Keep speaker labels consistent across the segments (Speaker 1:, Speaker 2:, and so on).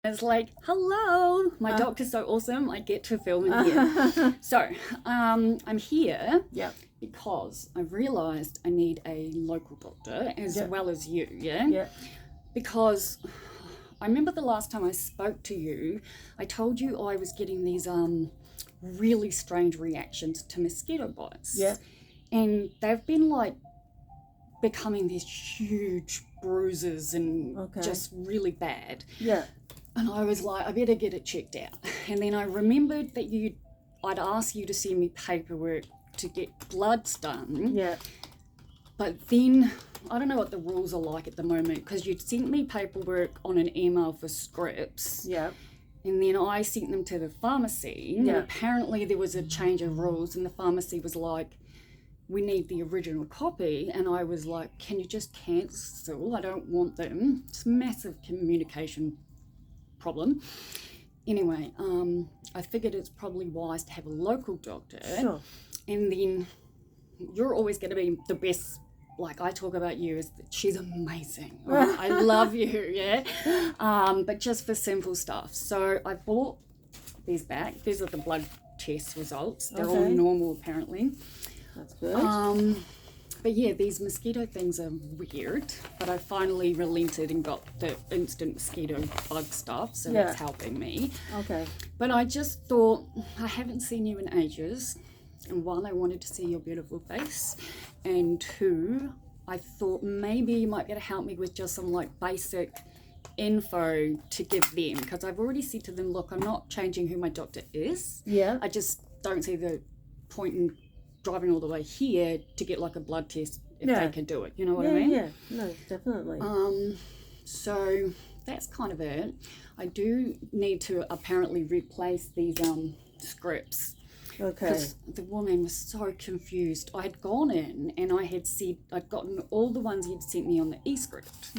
Speaker 1: It's like, hello, my doctor's so awesome, I get to film in here. So, I'm here because I realised I need a local doctor as well as you, because I remember the last time I spoke to you, I told you I was getting these really strange reactions to mosquito bites. And they've been like becoming these huge bruises and just really bad. And I was like, I better get it checked out. And then I remembered that I'd asked you to send me paperwork to get bloods done. But then, I don't know what the rules are like at the moment, because you'd sent me paperwork on an email for scripts. And then I sent them to the pharmacy. And apparently there was a change of rules, and the pharmacy was like, we need the original copy. And I was like, can you just cancel? I don't want them. It's a massive communication problem. Anyway, I figured it's probably wise to have a local doctor. And then you're always going to be the best. Like I talk about you as she's amazing. I love you, but just for simple stuff. So I bought these back. These are the blood test results. They're all normal apparently.
Speaker 2: That's good.
Speaker 1: But yeah, these mosquito things are weird, but I finally relented and got the instant mosquito bug stuff, so that's helping me. But I just thought, I haven't seen you in ages, and one, I wanted to see your beautiful face, and two, I thought maybe you might be able to help me with just some like basic info to give them, because I've already said to them, look, I'm not changing who my doctor is. I just don't see the point in driving all the way here to get like a blood test if they can do it, you know what I mean?
Speaker 2: No, definitely.
Speaker 1: So that's kind of it. I do need to apparently replace these scripts. Because the woman was so confused. I had gone in and I had said I'd gotten all the ones you'd sent me on the e-script.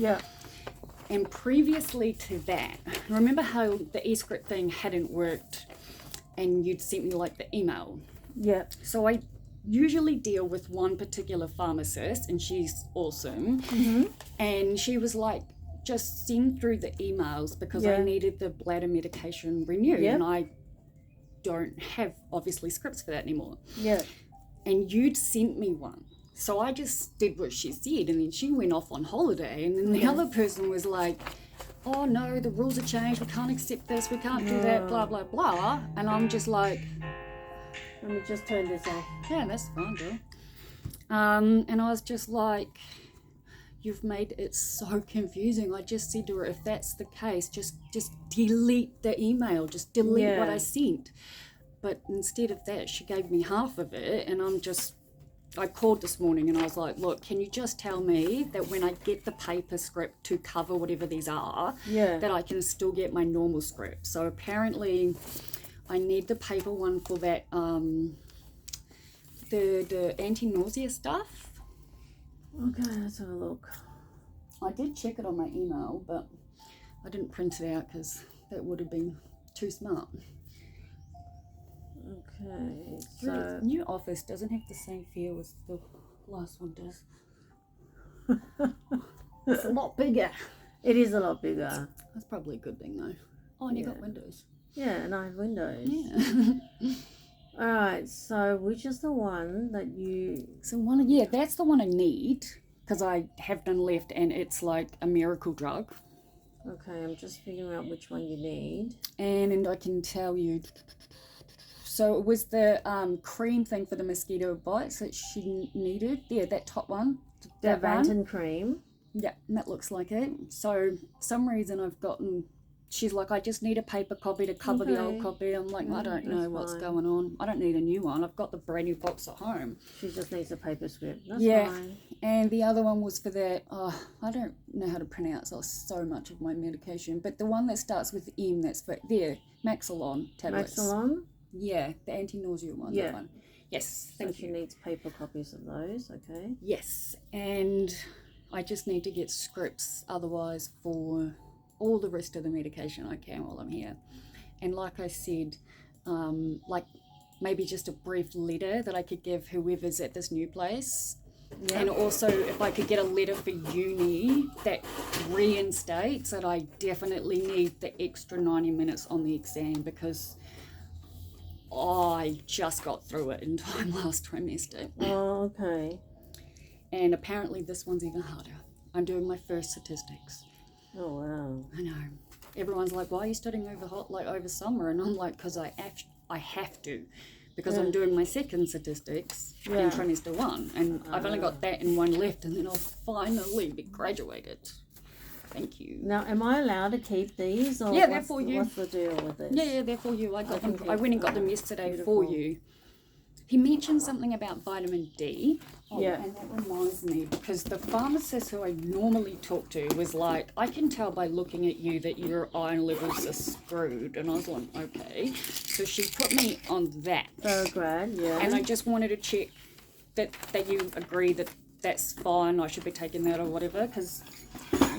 Speaker 1: And previously to that, remember how the e-script thing hadn't worked and you'd sent me like the email? So I usually deal with one particular pharmacist, and she's awesome. And she was like, just send through the emails because I needed the bladder medication renewed, and I don't have obviously scripts for that anymore. And you'd sent me one, so I just did what she said, and then she went off on holiday, and then the other person was like, oh no, the rules have changed, we can't accept this, we can't do that, blah blah blah. And I'm just like,
Speaker 2: let me just turn this off.
Speaker 1: Yeah, that's fine, girl. And I was just like, you've made it so confusing. I just said to her, if that's the case, just delete the email, just delete what I sent. But instead of that, she gave me half of it, and I called this morning and I was like, look, can you just tell me that when I get the paper script to cover whatever these are, that I can still get my normal script? So apparently I need the paper one for that, the anti-nausea stuff.
Speaker 2: Let's have a look.
Speaker 1: I did check it on my email, but I didn't print it out because that would have been too smart. So the new office doesn't have the same feel as the last one does. It's a lot bigger.
Speaker 2: It is a lot bigger.
Speaker 1: That's probably a good thing though. Oh, and you got windows.
Speaker 2: And I have windows. Alright, so which is the one that you...
Speaker 1: that's the one I need, because I have none left, and it's like a miracle drug.
Speaker 2: I'm just figuring out which one you need.
Speaker 1: And I can tell you... So it was the cream thing for the mosquito bites that she needed. Yeah, that top one.
Speaker 2: The Vanton cream.
Speaker 1: Yeah, that looks like it. So for some reason I've gotten... She's like, I just need a paper copy to cover the old copy. I'm like, I don't know what's going on. I don't need a new one. I've got the brand new box at home.
Speaker 2: She just needs a paper script. That's fine.
Speaker 1: And the other one was for that, I don't know how to pronounce so much of my medication, but the one that starts with M, that's for, Maxilon tablets.
Speaker 2: Maxilon?
Speaker 1: Yeah, the anti-nausea one. That one. Yes,
Speaker 2: so she needs paper copies of those,
Speaker 1: Yes, and I just need to get scripts otherwise for all the rest of the medication I can while I'm here. And like I said, like maybe just a brief letter that I could give whoever's at this new place And also, if I could get a letter for uni that reinstates that I definitely need the extra 90 minutes on the exam, because I just got through it in time last trimester.
Speaker 2: Oh, okay.
Speaker 1: And apparently this one's even harder. I'm doing my first statistics.
Speaker 2: Oh, wow.
Speaker 1: I know. Everyone's like, why are you studying over summer? And I'm like, because I have to. Because I'm doing my second statistics in trimester 1. And I've only got that and one left, and then I'll finally be graduated. Thank you.
Speaker 2: Now, am I allowed to keep these? Or
Speaker 1: they're for you.
Speaker 2: What's the deal with this?
Speaker 1: Yeah, they're for you. I got them. I went and got them yesterday for you. He mentioned something about vitamin D. And that reminds me, because the pharmacist who I normally talk to was like, I can tell by looking at you that your iron levels are screwed. And I was like, okay. So she put me on that.
Speaker 2: Prograd, yeah.
Speaker 1: And I just wanted to check that you agree that that's fine, I should be taking that or whatever, because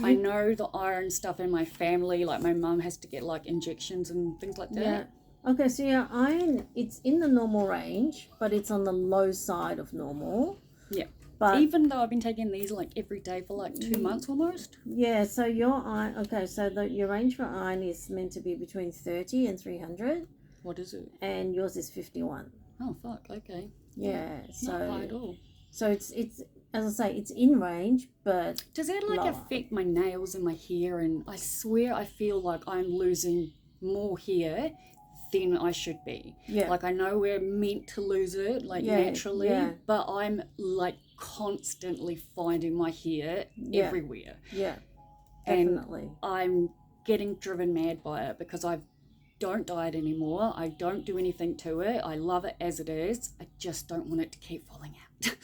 Speaker 1: I know the iron stuff in my family, like my mum has to get like injections and things like that.
Speaker 2: Yeah. Okay, so your iron, it's in the normal range, but it's on the low side of normal.
Speaker 1: Yeah.
Speaker 2: But
Speaker 1: even though I've been taking these like every day for like 2 months almost.
Speaker 2: Yeah, so your iron, okay, so your range for iron is meant to be between 30 and 300.
Speaker 1: What is it?
Speaker 2: And yours is 51.
Speaker 1: Oh, fuck, okay.
Speaker 2: Yeah, so.
Speaker 1: Not high at all.
Speaker 2: So it's as I say, it's in range, but
Speaker 1: does that like affect my nails and my hair? And I swear I feel like I'm losing more hair than I should be. Yeah. Like I know we're meant to lose it, like naturally, but I'm like constantly finding my hair everywhere.
Speaker 2: Yeah, definitely.
Speaker 1: And I'm getting driven mad by it because I don't diet anymore. I don't do anything to it. I love it as it is. I just don't want it to keep falling out.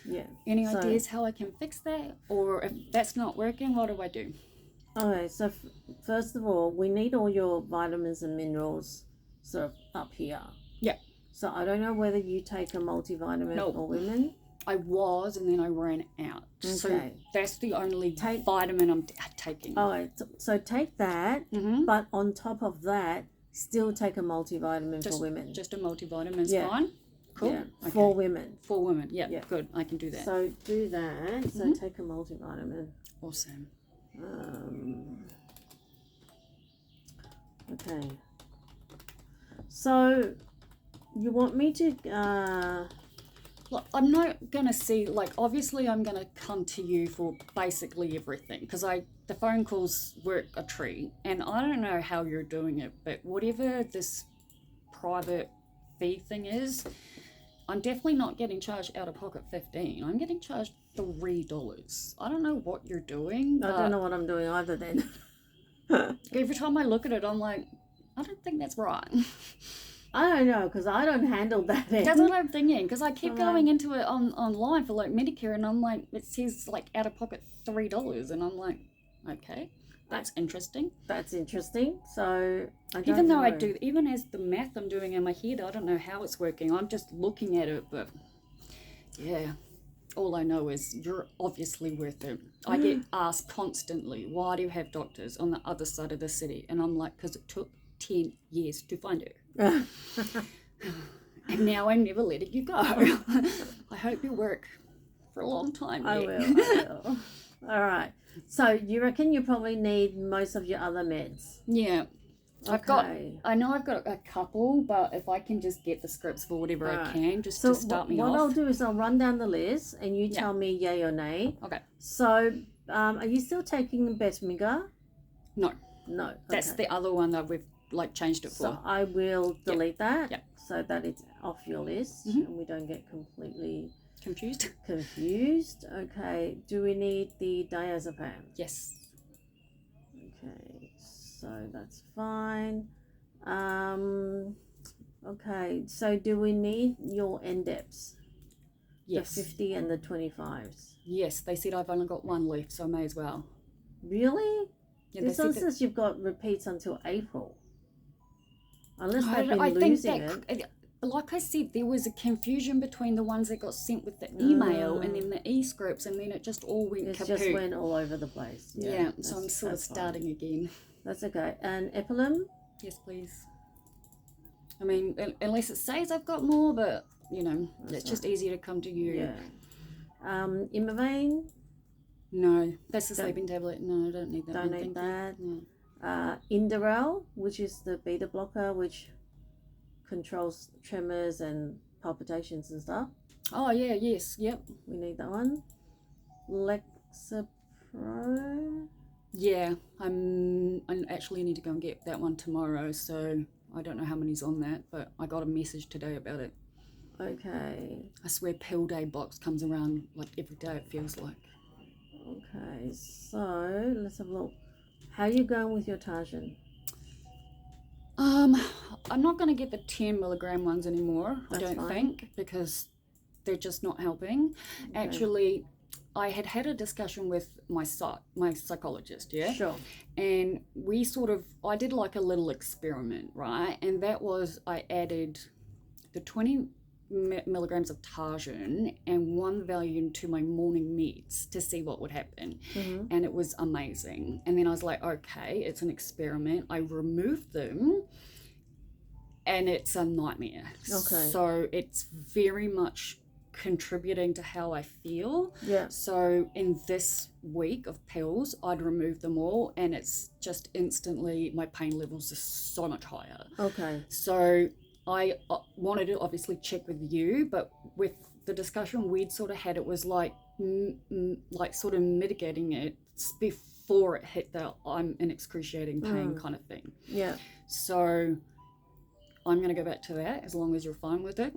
Speaker 2: Yeah.
Speaker 1: Any ideas how I can fix that? Or if that's not working, what do I do?
Speaker 2: Okay, so first of all, we need all your vitamins and minerals sort of up here.
Speaker 1: Yeah.
Speaker 2: So I don't know whether you take a multivitamin for women.
Speaker 1: I was, and then I ran out. Okay. So that's the only vitamin I'm taking.
Speaker 2: All right, so take that, but on top of that, still take a multivitamin for women.
Speaker 1: Just a multivitamin's fine? Cool.
Speaker 2: Yeah, okay. For women.
Speaker 1: For women, yeah, good. I can do that.
Speaker 2: So do that. So take a multivitamin.
Speaker 1: Awesome.
Speaker 2: Okay. So you want me to...
Speaker 1: Look, I'm not going to see, like, obviously I'm going to come to you for basically everything, because the phone calls work a treat, and I don't know how you're doing it, but whatever this private fee thing is, I'm definitely not getting charged out of pocket $15. I'm getting charged $3. I don't know what you're doing.
Speaker 2: I don't know what I'm doing either then.
Speaker 1: Every time I look at it, I'm like, I don't think that's right.
Speaker 2: I don't know, because I don't handle that end.
Speaker 1: That's what I'm thinking, because I keep going into it online for like Medicare, and I'm like, it says like out of pocket $3, and I'm like, okay, that's interesting.
Speaker 2: That's interesting. So I don't
Speaker 1: even though
Speaker 2: know.
Speaker 1: even as the math I'm doing in my head, I don't know how it's working. I'm just looking at it, but yeah, all I know is you're obviously worth it. I get asked constantly, why do you have doctors on the other side of the city? And I'm like, because it took 10 years to find it. And now I'm never letting you go. I hope you work for a long time.
Speaker 2: I will. All right. So you reckon you probably need most of your other meds?
Speaker 1: Yeah.
Speaker 2: Okay.
Speaker 1: I know I've got a couple, but if I can just get the scripts for whatever I can, just to start me off.
Speaker 2: What I'll do is I'll run down the list and you tell me yay or nay.
Speaker 1: Okay.
Speaker 2: So are you still taking Betmiga?
Speaker 1: No.
Speaker 2: No. Okay.
Speaker 1: That's the other one that we've like changed it for.
Speaker 2: So I will delete that.
Speaker 1: Yep.
Speaker 2: So that it's off your list and we don't get completely
Speaker 1: confused.
Speaker 2: Okay. Do we need the diazepam?
Speaker 1: Yes.
Speaker 2: Okay. So that's fine. Okay. So do we need your NDEPs?
Speaker 1: Yes.
Speaker 2: The 50 and the 25s.
Speaker 1: Yes. They said I've only got one left, so I may as well.
Speaker 2: Really?
Speaker 1: Yeah,
Speaker 2: this one says you've got repeats until April. Unless they've been losing it.
Speaker 1: Like I said, there was a confusion between the ones that got sent with the email and then the e-scripts, and then it just all went kaput.
Speaker 2: It just went all over the place.
Speaker 1: Yeah, so I'm sort of starting again.
Speaker 2: That's okay. And Epilim?
Speaker 1: Yes, please. I mean, unless it says I've got more, but, you know, it's just easier to come to you.
Speaker 2: Yeah. Imovane.
Speaker 1: No, that's the sleeping tablet. No, I don't need that.
Speaker 2: Don't need that. Inderel, which is the beta blocker, which controls tremors and palpitations and stuff.
Speaker 1: Oh yeah, yes, yep.
Speaker 2: We need that one. Lexapro.
Speaker 1: Yeah, I actually need to go and get that one tomorrow, so I don't know how many's on that, but I got a message today about it.
Speaker 2: Okay.
Speaker 1: I swear pill day box comes around like every day, it feels like.
Speaker 2: Okay, so let's have a look. How are you going with your Tarzan?
Speaker 1: I'm not going to get the 10 milligram ones anymore.
Speaker 2: That's
Speaker 1: I don't
Speaker 2: fine.
Speaker 1: think, because they're just not helping. Okay. Actually, I had a discussion with my psychologist, yeah?
Speaker 2: Sure.
Speaker 1: And I did like a little experiment, right? And that was, I added the 20 milligrams of Tarzan and one Valium to my morning meds to see what would happen. Mm-hmm. And it was amazing. And then I was like, okay, it's an experiment. I removed them and it's a nightmare. Okay. So it's very much contributing to how I feel.
Speaker 2: Yeah.
Speaker 1: So in this week of pills, I'd remove them all and it's just instantly, my pain levels are so much higher.
Speaker 2: Okay.
Speaker 1: So I wanted to obviously check with you, but with the discussion we'd sort of had, it was like sort of mitigating it before it hit the I'm in excruciating pain kind of thing.
Speaker 2: Yeah.
Speaker 1: So I'm going to go back to that as long as you're fine with it.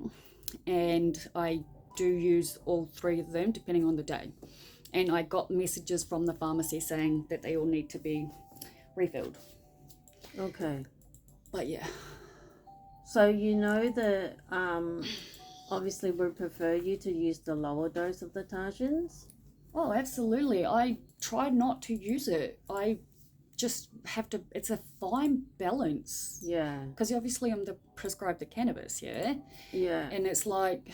Speaker 1: And I do use all three of them depending on the day. And I got messages from the pharmacy saying that they all need to be refilled.
Speaker 2: Okay.
Speaker 1: But yeah.
Speaker 2: So you know that obviously we prefer you to use the lower dose of the Tarzans?
Speaker 1: Oh, absolutely. I try not to use it. I just have to, it's a fine balance.
Speaker 2: Yeah.
Speaker 1: Because obviously I'm prescribed the cannabis, yeah?
Speaker 2: Yeah.
Speaker 1: And it's like,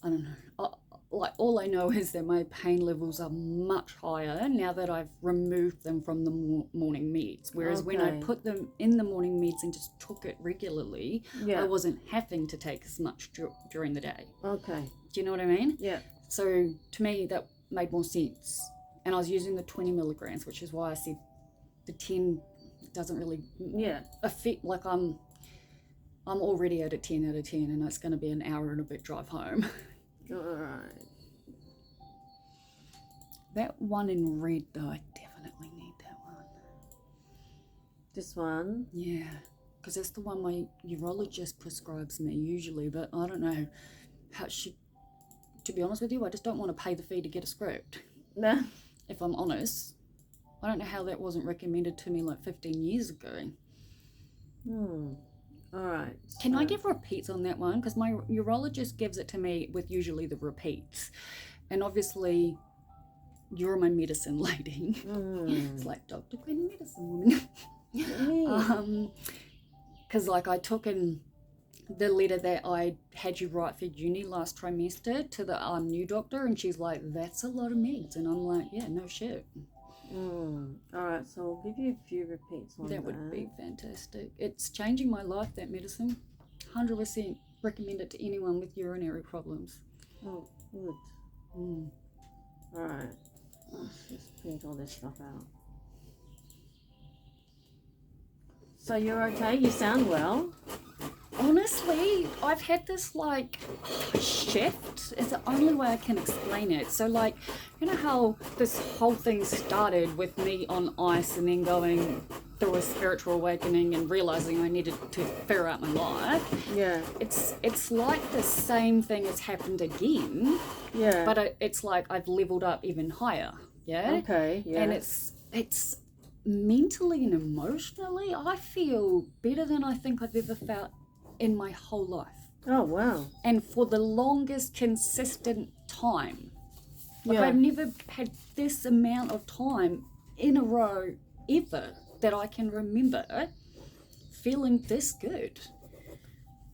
Speaker 1: I don't know. Like all I know is that my pain levels are much higher now that I've removed them from the morning meds. Whereas when I put them in the morning meds and just took it regularly, I wasn't having to take as much during the day.
Speaker 2: Okay.
Speaker 1: Do you know what I mean?
Speaker 2: Yeah.
Speaker 1: So to me, that made more sense. And I was using the 20 milligrams, which is why I said the 10 doesn't really affect, like I'm already at a 10 out of 10 and it's going to be an hour and a bit drive home.
Speaker 2: All right.
Speaker 1: That one in red, though, I definitely need that one.
Speaker 2: This one?
Speaker 1: Yeah, because that's the one my urologist prescribes me usually, but I don't know how to be honest with you, I just don't want to pay the fee to get a script.
Speaker 2: No.
Speaker 1: If I'm honest. I don't know how that wasn't recommended to me like 15 years ago.
Speaker 2: All right.
Speaker 1: Can I give repeats on that one? Because my urologist gives it to me with usually the repeats. And obviously, you're my medicine lady. It's like Dr. Queen Medicine Woman. Because like I took in the letter that I had you write for uni last trimester to the new doctor, and she's like, that's a lot of meds. And I'm like, yeah, no shit.
Speaker 2: All right, so I'll give you a few repeats on that.
Speaker 1: That would be fantastic. It's changing my life, that medicine. 100% recommend it to anyone with urinary problems.
Speaker 2: Oh, good. All right, let's just print all this stuff out. So you're okay? You sound well.
Speaker 1: Honestly, I've had this like shift. It's the only way I can explain it. So like, you know how this whole thing started with me on ice and then going through a spiritual awakening and realizing I needed to figure out my life.
Speaker 2: Yeah.
Speaker 1: It's like the same thing has happened again.
Speaker 2: Yeah.
Speaker 1: But it's like I've leveled up even higher. Yeah.
Speaker 2: Okay. Yeah.
Speaker 1: And it's mentally and emotionally, I feel better than I think I've ever felt in my whole life.
Speaker 2: Oh, wow.
Speaker 1: And for the longest consistent time. Like I've never had this amount of time in a row ever that I can remember feeling this good.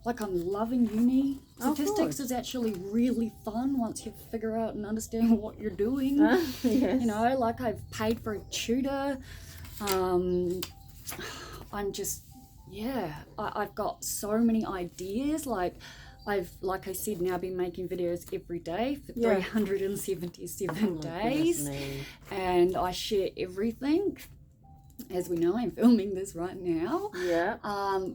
Speaker 1: Like I'm loving uni. Statistics is actually really fun once you figure out and understand what you're doing.
Speaker 2: Yes.
Speaker 1: You know, like I've paid for a tutor. I'm just, I've got so many ideas. Like I've, like I said, now been making videos every day for 377 days, and I share everything. As we know, I'm filming this right now.
Speaker 2: Yeah.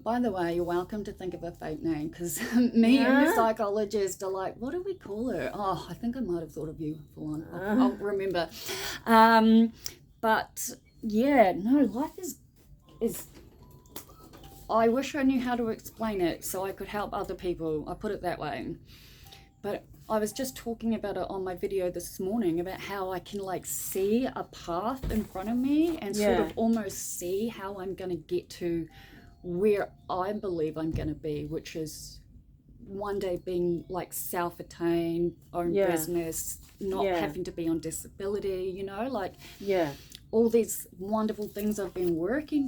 Speaker 1: By the way, you're welcome to think of a fake name, because me and the psychologist are like, what do we call her? Oh, I think I might have thought of you for one. I'll remember. But yeah, no, life is. I wish I knew how to explain it so I could help other people. I put it that way. But I was just talking about it on my video this morning about how I can like see a path in front of me and sort of almost see how I'm going to get to where I believe I'm going to be, which is one day being like self-attained, own business, not having to be on disability, you know, like all these wonderful things I've been working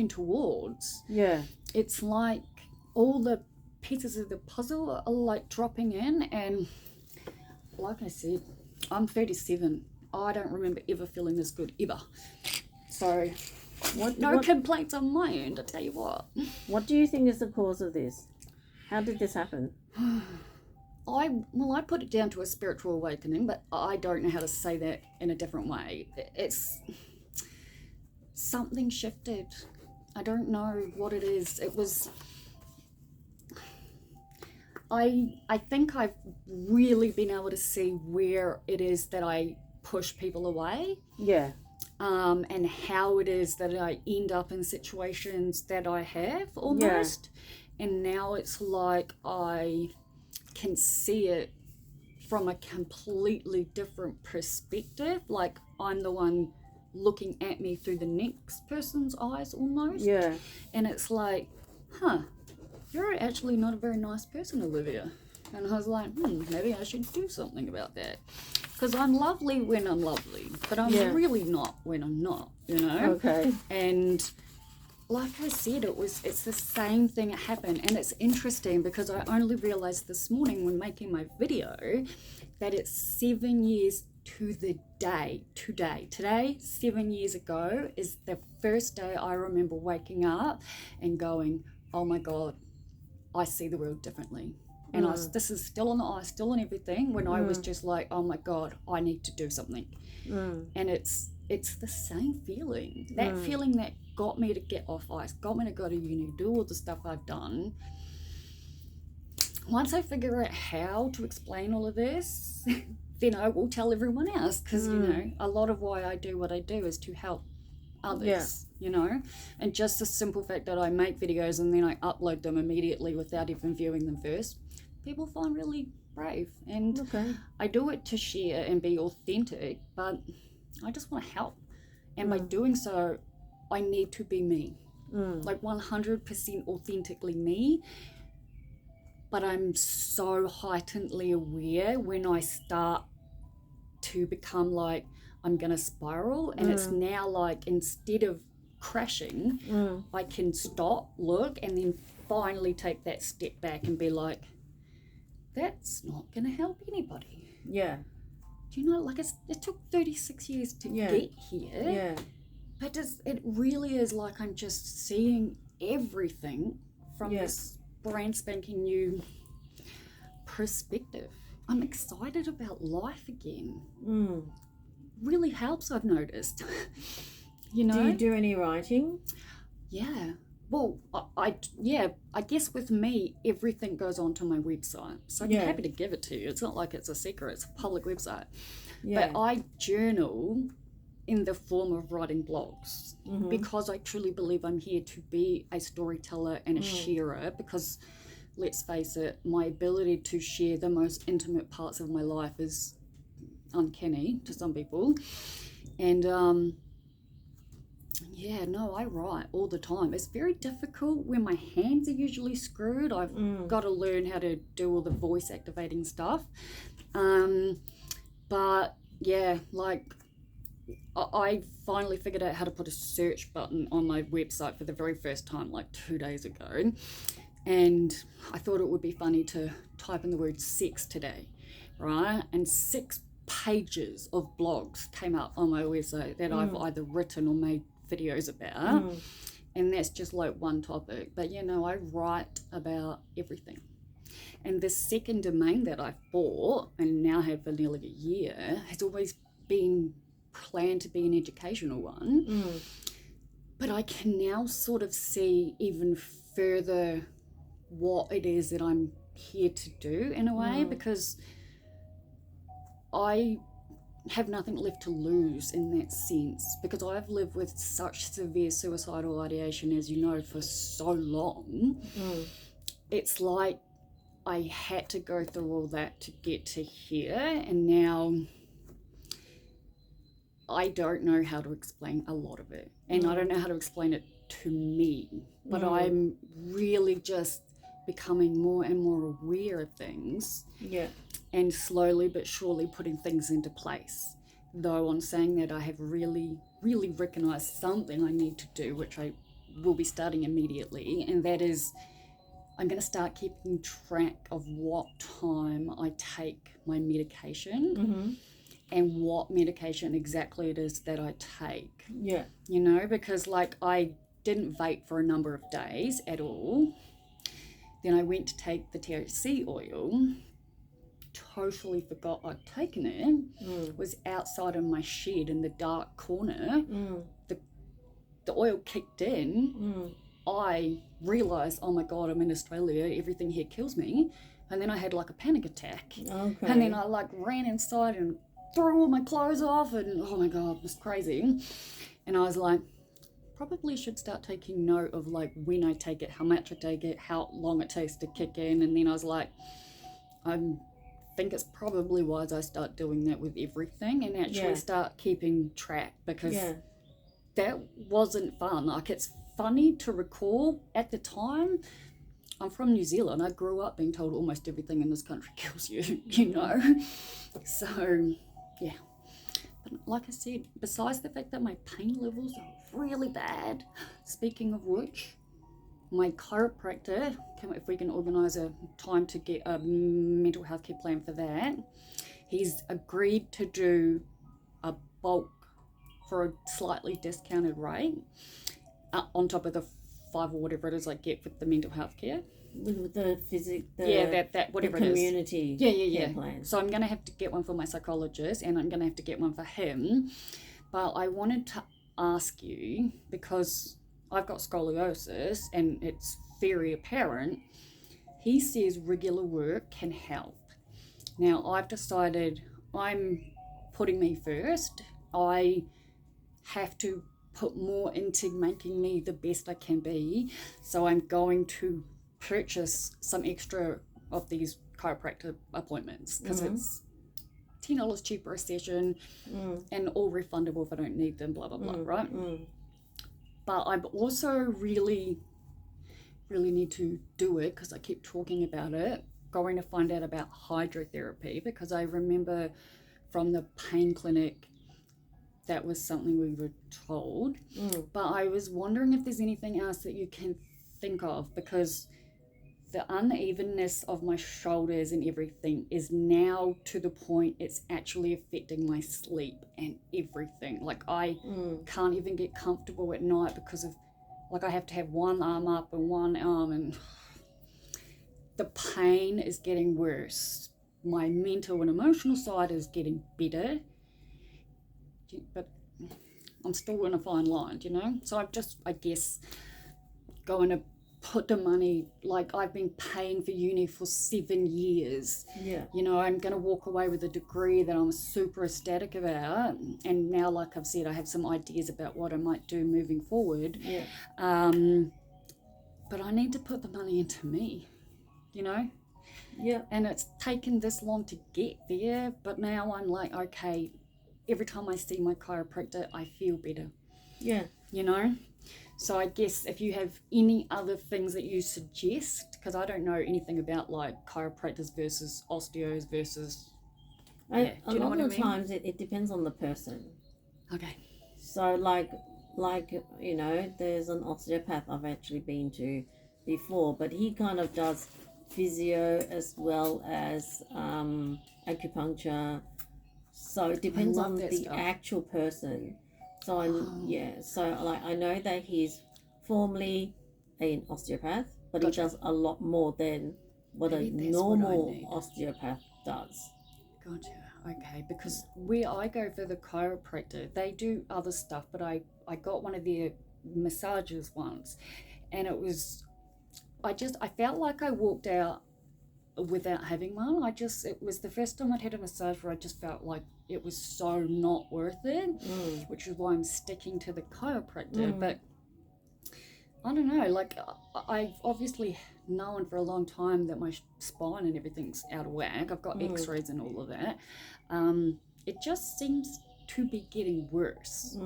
Speaker 1: towards. Yeah. It's like all the pieces of the puzzle are like dropping in, and like I said, I'm 37. I don't remember ever feeling this good ever. So no complaints on my end, I tell you what.
Speaker 2: What do you think is the cause of this? How did this happen?
Speaker 1: I put it down to a spiritual awakening, but I don't know how to say that in a different way. It's something shifted. I don't know what it is. It was. I think I've really been able to see where it is that I push people away. Yeah. And how it is that I end up in situations that I have almost. Yeah. And now it's like I can see it from a completely different perspective, like I'm the one looking at me through the next person's eyes almost. Yeah. And it's like, you're actually not a very nice person, Olivia. And I was like, maybe I should do something about that, because I'm lovely when I'm lovely, but I'm really not when I'm not, you know. Okay. And like I said, it's the same thing that happened. And it's interesting because I only realized this morning when making my video that it's 7 years to the day. Today, 7 years ago, is the first day I remember waking up and going, oh my God, I see the world differently. And this is still on the ice, still on everything, when I was just like, oh my God, I need to do something. And it's the same feeling. That feeling that got me to get off ice, got me to go to uni, do all the stuff I've done. Once I figure out how to explain all of this, then I will tell everyone else, because, you know, a lot of why I do what I do is to help others, you know. And just the simple fact that I make videos and then I upload them immediately without even viewing them first, people find really brave. And I do it to share and be authentic, but I just want to help. And by doing so, I need to be me, like 100% authentically me. But I'm so heightenedly aware when I start to become like, I'm going to spiral. And it's now like, instead of crashing, I can stop, look, and then finally take that step back and be like, that's not going to help anybody. Yeah. Do you know, like it took 36 years to get here. Yeah. But it really is like I'm just seeing everything from this brand spanking new perspective. I'm excited about life again. Really helps, I've noticed. You know?
Speaker 2: Do you do any writing?
Speaker 1: Yeah. Well, I guess with me, everything goes onto my website. So I'm happy to give it to you. It's not like it's a secret. It's a public website. Yeah. But I journal in the form of writing blogs because I truly believe I'm here to be a storyteller and a sharer, because let's face it, my ability to share the most intimate parts of my life is uncanny to some people. And I write all the time. It's very difficult when my hands are usually screwed. I've got to learn how to do all the voice activating stuff. But yeah, like I finally figured out how to put a search button on my website for the very first time like 2 days ago. And I thought it would be funny to type in the word sex today, right? And 6 pages of blogs came up on my website that I've either written or made videos about. And that's just like one topic. But, you know, I write about everything. And this second domain that I've bought and now had for nearly a year has always been planned to be an educational one. But I can now sort of see even further what it is that I'm here to do in a way, because I have nothing left to lose in that sense, because I've lived with such severe suicidal ideation, as you know, for so long. It's like I had to go through all that to get to here, and now I don't know how to explain a lot of it, and I don't know how to explain it to me, but I'm really just becoming more and more aware of things, and slowly but surely putting things into place. Though on saying that, I have really recognized something I need to do, which I will be starting immediately, and that is I'm going to start keeping track of what time I take my medication and what medication exactly it is that I take.
Speaker 2: Yeah.
Speaker 1: You know, because like I didn't vape for a number of days at all. Then I went to take the THC oil, totally forgot I'd taken it, was outside of my shed in the dark corner. The oil kicked in. I realised, oh my God, I'm in Australia, everything here kills me. And then I had like a panic attack.
Speaker 2: Okay.
Speaker 1: And then I like ran inside and threw all my clothes off, and oh my God, it was crazy. And I was like, probably should start taking note of like when I take it, how much I take it, how long it takes to kick in. And then I was like, I think it's probably wise I start doing that with everything and actually start keeping track, because that wasn't fun. Like, it's funny to recall at the time. I'm from New Zealand. I grew up being told almost everything in this country kills you, you know. So, yeah. But like I said, besides the fact that my pain levels are really bad, speaking of which, my chiropractor, if we can organise a time to get a mental health care plan for that, he's agreed to do a bulk for a slightly discounted rate on top of the 5 or whatever it is I get with the mental health care.
Speaker 2: With the
Speaker 1: that whatever
Speaker 2: the community
Speaker 1: care
Speaker 2: plan.
Speaker 1: So I'm going to have to get one for my psychologist, and I'm going to have to get one for him. But I wanted to ask you, because I've got scoliosis and it's very apparent, he says regular work can help. Now I've decided I'm putting me first. I have to put more into making me the best I can be. So I'm going to purchase some extra of these chiropractor appointments, because it's $10 cheaper a session and all refundable if I don't need them, blah blah blah, right? But I also really need to do it, because I keep talking about it, going to find out about hydrotherapy, because I remember from the pain clinic that was something we were told. But I was wondering if there's anything else that you can think of, because the unevenness of my shoulders and everything is now to the point it's actually affecting my sleep and everything. Like, I can't even get comfortable at night because of, like, I have to have one arm up and one arm, and the pain is getting worse. My mental and emotional side is getting better, but I'm still in a fine line, you know? So I'm just, I guess, going to put the money, like, I've been paying for uni for 7 years.
Speaker 2: Yeah.
Speaker 1: You know, I'm going to walk away with a degree that I'm super ecstatic about. And now, like I've said, I have some ideas about what I might do moving forward.
Speaker 2: Yeah.
Speaker 1: But I need to put the money into me, you know?
Speaker 2: Yeah.
Speaker 1: And it's taken this long to get there, but now I'm like, okay, every time I see my chiropractor, I feel better.
Speaker 2: Yeah.
Speaker 1: You know? So I guess if you have any other things that you suggest, because I don't know anything about like chiropractors versus osteos versus...
Speaker 2: A lot of the times it depends on the person.
Speaker 1: Okay.
Speaker 2: So like, you know, there's an osteopath I've actually been to before, but he kind of does physio as well as acupuncture. So it depends on the actual person. So I know that he's formerly an osteopath, but he does a lot more than what a
Speaker 1: Maybe that's
Speaker 2: normal
Speaker 1: what I need.
Speaker 2: osteopath does.
Speaker 1: Gotcha. Okay, because where I go for the chiropractor, they do other stuff, but I got one of their massages once, and it I felt like I walked out without having one. It was the first time I'd had a massage where I just felt like it was so not worth it, which is why I'm sticking to the chiropractor. But I don't know, like I've obviously known for a long time that my spine and everything's out of whack. I've got x-rays and all of that. It just seems to be getting worse.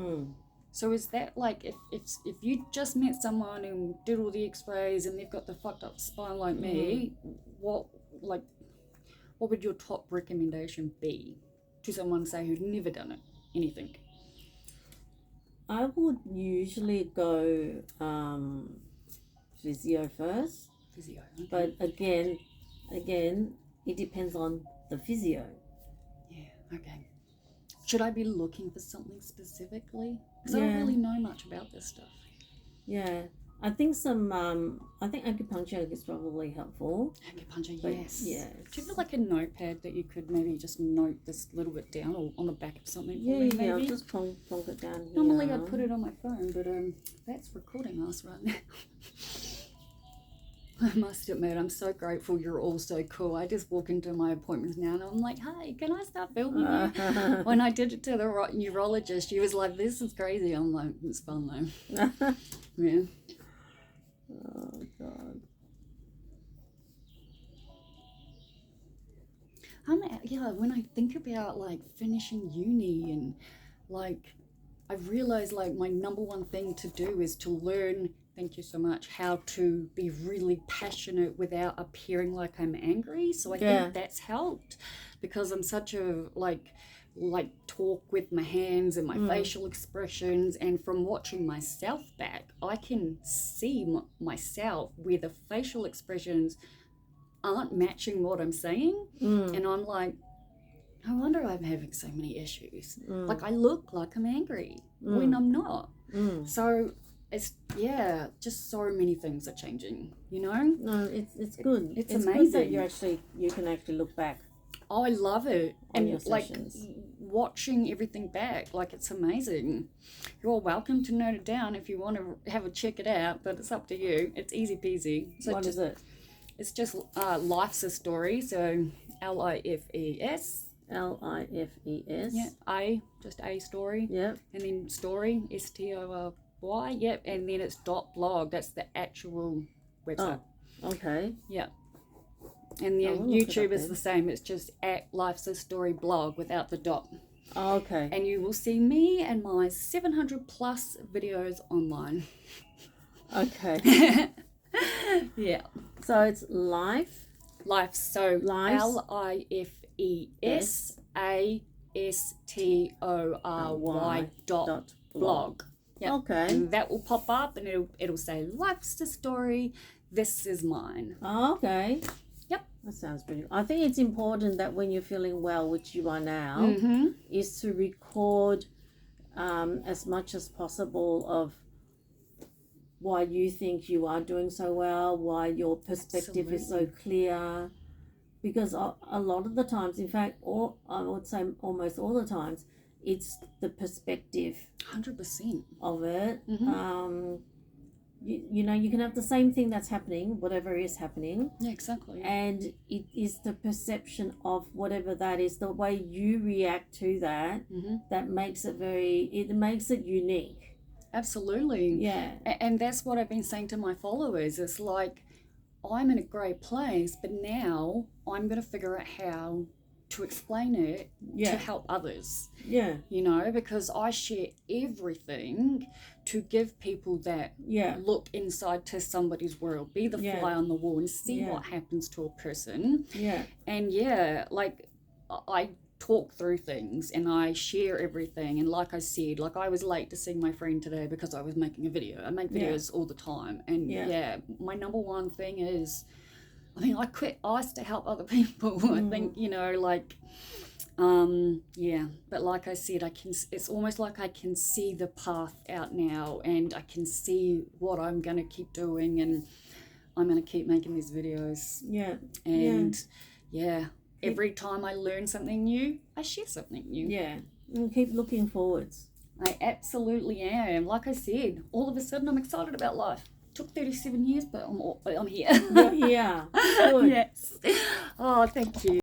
Speaker 1: So is that like if you just met someone and did all the x-rays and they've got the fucked up spine like me, what would your top recommendation be to someone, say, who'd never done anything?
Speaker 2: I would usually go physio first.
Speaker 1: Physio. Okay.
Speaker 2: But again, it depends on the physio.
Speaker 1: Yeah, okay. Should I be looking for something specifically? Because I don't really know much about this stuff.
Speaker 2: Yeah. I think acupuncture is probably helpful.
Speaker 1: Acupuncture,
Speaker 2: but
Speaker 1: yes.
Speaker 2: Yeah.
Speaker 1: Do you have like a notepad that you could maybe just note this little bit down or on the back of something?
Speaker 2: Yeah,
Speaker 1: maybe?
Speaker 2: I'll just plonk it down here.
Speaker 1: Normally I'd put it on my phone, but that's recording us right now. I must admit, I'm so grateful you're all so cool. I just walk into my appointments now and I'm like, hey, can I start filming you? When I did it to the neurologist, she was like, this is crazy. I'm like, it's fun though. Yeah.
Speaker 2: Oh, God.
Speaker 1: When I think about like finishing uni and like, I've realized like my number one thing to do is to learn, thank you so much, how to be really passionate without appearing like I'm angry. So I think that's helped because I'm such a like talk with my hands and my facial expressions, and from watching myself back I can see myself where the facial expressions aren't matching what I'm saying, and I'm like, no wonder I'm having so many issues. Like I look like I'm angry when I'm not. So it's just so many things are changing, you know.
Speaker 2: No, it's good. It's
Speaker 1: amazing
Speaker 2: good that you can actually look back.
Speaker 1: Oh, I love it.
Speaker 2: And
Speaker 1: like watching everything back, like it's amazing. You're welcome to note it down if you want to check it out, but it's up to you. It's easy peasy. So
Speaker 2: what is it?
Speaker 1: It's just Life's a Story. So LIFES.
Speaker 2: LIFES.
Speaker 1: Yeah, just a story.
Speaker 2: Yep.
Speaker 1: And then story, STORY. Yep. And then it's .blog. That's the actual website.
Speaker 2: Oh, okay.
Speaker 1: Yeah. And then YouTube is the same. It's just at Life's a Story blog without the dot.
Speaker 2: Oh, okay.
Speaker 1: And you will see me and my 700 plus videos online.
Speaker 2: Okay.
Speaker 1: Yeah.
Speaker 2: So it's Life.
Speaker 1: So
Speaker 2: Life.
Speaker 1: LIFESASTORY.blog. Yeah.
Speaker 2: Okay.
Speaker 1: And that will pop up and it'll say Life's a Story. This is mine.
Speaker 2: Oh, okay.
Speaker 1: Yep.
Speaker 2: That sounds pretty. I think it's important that when you're feeling well, which you are now, is to record as much as possible of why you think you are doing so well, why your perspective is so clear. Because a lot of the times, in fact, I would say almost all the times, it's the perspective
Speaker 1: 100%
Speaker 2: of it. You know, you can have the same thing that's happening, whatever is happening.
Speaker 1: Yeah, exactly.
Speaker 2: And it is the perception of whatever that is, the way you react to that, that makes it makes it unique.
Speaker 1: Absolutely.
Speaker 2: Yeah.
Speaker 1: And that's what I've been saying to my followers. It's like, I'm in a great place, but now I'm going to figure out how to explain it to help others.
Speaker 2: Yeah.
Speaker 1: You know, because I share everything to give people that look inside to somebody's world, be the fly on the wall and see what happens to a person.
Speaker 2: Yeah.
Speaker 1: And like I talk through things and I share everything. And like I said, like I was late to seeing my friend today because I was making a video. I make videos all the time. And my number one thing is, I mean, I quit ice to help other people. I think, you know, like, but like I said, it's almost like I can see the path out now and I can see what I'm going to keep doing. And I'm going to keep making these videos.
Speaker 2: Yeah.
Speaker 1: And every time I learn something new, I share something new.
Speaker 2: Yeah. And keep looking forwards.
Speaker 1: I absolutely am. Like I said, all of a sudden I'm excited about life. Took 37 years, but I'm here.
Speaker 2: You're here. Good.
Speaker 1: Yes. Oh, thank you.